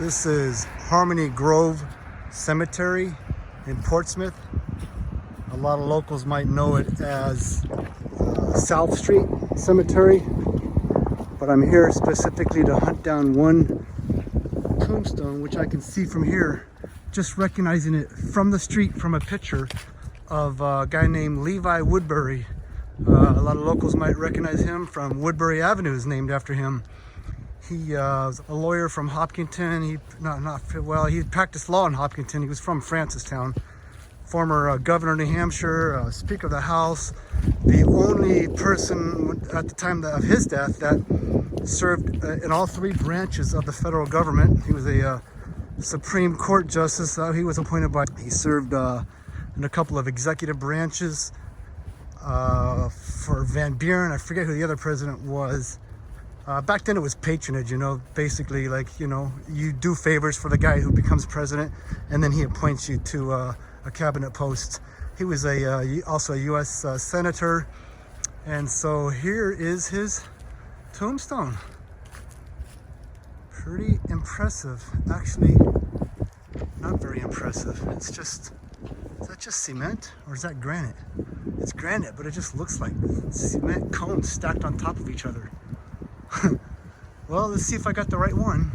This is Harmony Grove Cemetery in Portsmouth. A lot of locals might know it as South Street Cemetery, but I'm here specifically to hunt down one tombstone, which I can see from here, just recognizing it from the street from a picture of a guy named Levi Woodbury. A lot of locals might recognize him from Woodbury Avenue, is named after him. He was a lawyer from Hopkinton. He practiced law in Hopkinton. He was from Francistown. Former governor of New Hampshire, Speaker of the House, the only person at the time of his death that served in all three branches of the federal government. He was a Supreme Court justice. He was appointed by. He served in a couple of executive branches for Van Buren. I forget who the other president was. Back then it was patronage, basically you do favors for the guy who becomes president, and then he appoints you to a cabinet post. He was also a U.S. senator, and so here is his tombstone. Pretty impressive. Actually, not very impressive. It's just, is that just cement or is that granite? It's granite, but it just looks like cement cones stacked on top of each other. Well, let's see if I got the right one.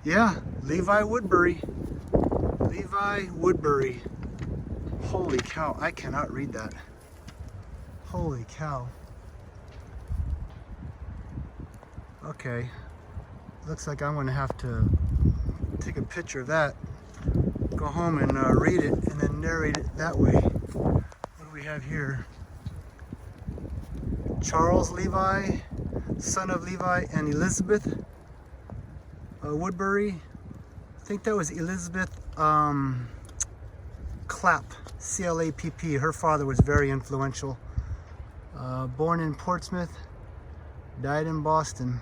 Yeah, Levi Woodbury. Levi Woodbury. Holy cow, I cannot read that. Holy cow. Okay, looks like I'm gonna have to take a picture of that, go home and read it, and then narrate it that way. What do we have here? Charles Levi, son of Levi and Elizabeth Woodbury. I think that was Elizabeth Clapp, C-L-A-P-P. Her father was very influential. Born in Portsmouth, died in Boston.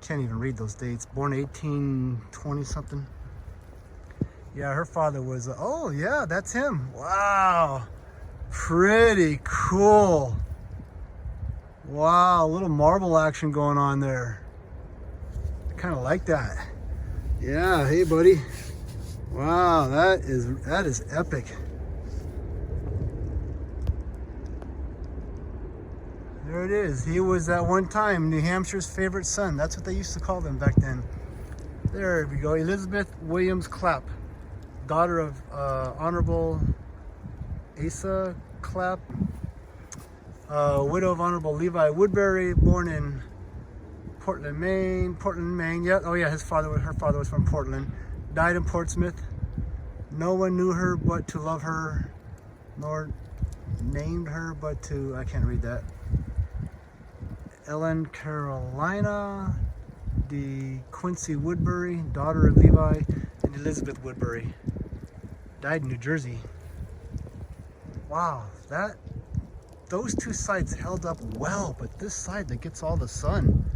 Can't even read those dates. Born 1820 something. Yeah, her father was, oh yeah, that's him. Wow, pretty cool. Wow, a little marble action going on there. I kind of like that. Yeah, hey buddy. Wow, that is epic. There it is. He was at one time New Hampshire's favorite son. That's what they used to call them back then. There we go. Elizabeth Williams Clapp, daughter of Honorable Asa Clapp, widow of Honorable Levi Woodbury, born in Portland, Maine. Yeah, oh yeah, her father was from Portland. Died in Portsmouth. No one knew her but to love her, nor named her but to, I can't read that. Ellen Carolina de Quincy Woodbury, daughter of Levi and Elizabeth Woodbury. Died in New Jersey. Wow, those two sides held up well, but this side that gets all the sun.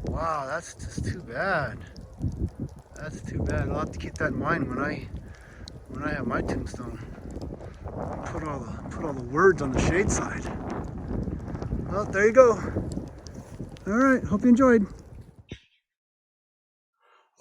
Wow, that's just too bad. That's too bad. I'll have to keep that in mind when I have my tombstone. Put all the words on the shade side. Well, there you go. All right, hope you enjoyed.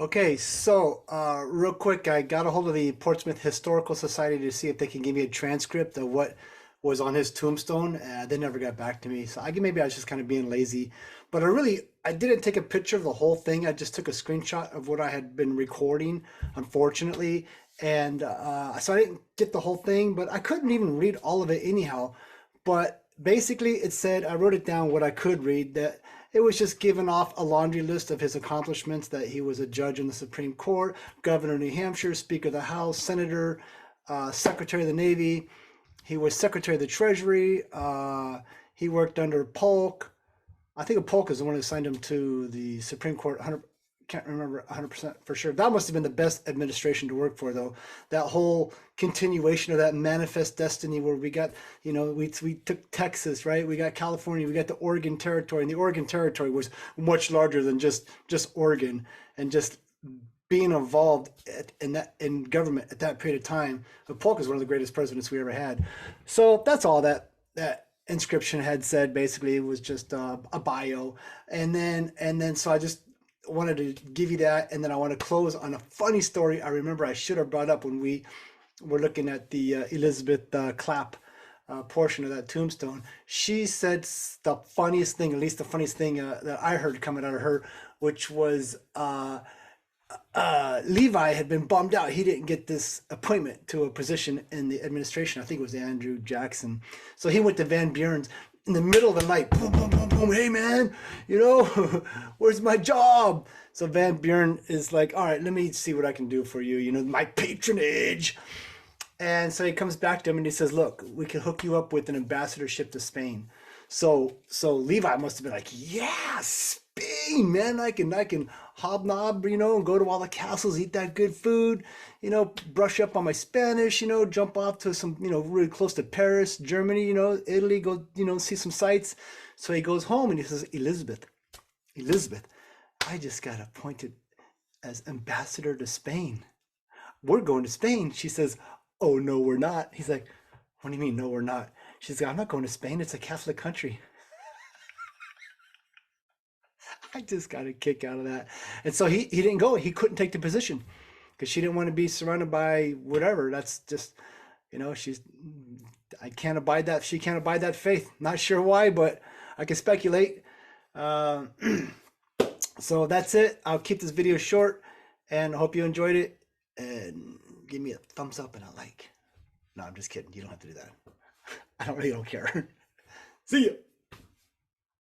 Okay, so real quick, I got a hold of the Portsmouth Historical Society to see if they can give me a transcript of what was on his tombstone. They never got back to me, so maybe I was just kind of being lazy. But I didn't take a picture of the whole thing. I just took a screenshot of what I had been recording, unfortunately. And so I didn't get the whole thing, but I couldn't even read all of it anyhow. But basically it said, I wrote it down what I could read, that it was just giving off a laundry list of his accomplishments, that he was a judge in the Supreme Court, governor of New Hampshire, Speaker of the House, senator, secretary of the Navy. He was secretary of the Treasury. He worked under Polk. I think Polk is the one who signed him to the Supreme Court. Can't remember 100% for sure. That must have been the best administration to work for, though. That whole continuation of that manifest destiny, where we got, we took Texas, right? We got California, we got the Oregon Territory, and the Oregon Territory was much larger than just Oregon, and just being involved in government at that period of time. But Polk is one of the greatest presidents we ever had. So that's all that inscription had said. Basically, it was just a bio, and then so I just wanted to give you that, and then I want to close on a funny story I remember I should have brought up when we were looking at the Elizabeth Clapp portion of that tombstone. She said the funniest thing, at least the funniest thing that I heard coming out of her, which was Levi had been bummed out. He didn't get this appointment to a position in the administration. I think it was Andrew Jackson. So he went to Van Buren's in the middle of the night. Boom, boom, boom, boom. Hey, man, where's my job? So Van Buren is like, all right, let me see what I can do for you. My patronage. And so he comes back to him and he says, look, we can hook you up with an ambassadorship to Spain. So Levi must have been like, yeah, Spain, man. I can hobnob, and go to all the castles, eat that good food, brush up on my Spanish, jump off to some, really close to Paris, Germany, Italy, go, see some sights. So he goes home and he says, Elizabeth, I just got appointed as ambassador to Spain. We're going to Spain. She says, oh, no, we're not. He's like, what do you mean, no, we're not? She's like, I'm not going to Spain. It's a Catholic country. I just got a kick out of that. And so he didn't go. He couldn't take the position because she didn't want to be surrounded by whatever. That's just, I can't abide that. She can't abide that faith. Not sure why, but I can speculate. So that's it. I'll keep this video short and hope you enjoyed it. And give me a thumbs up and a like. No, I'm just kidding. You don't have to do that. I really don't care. See ya.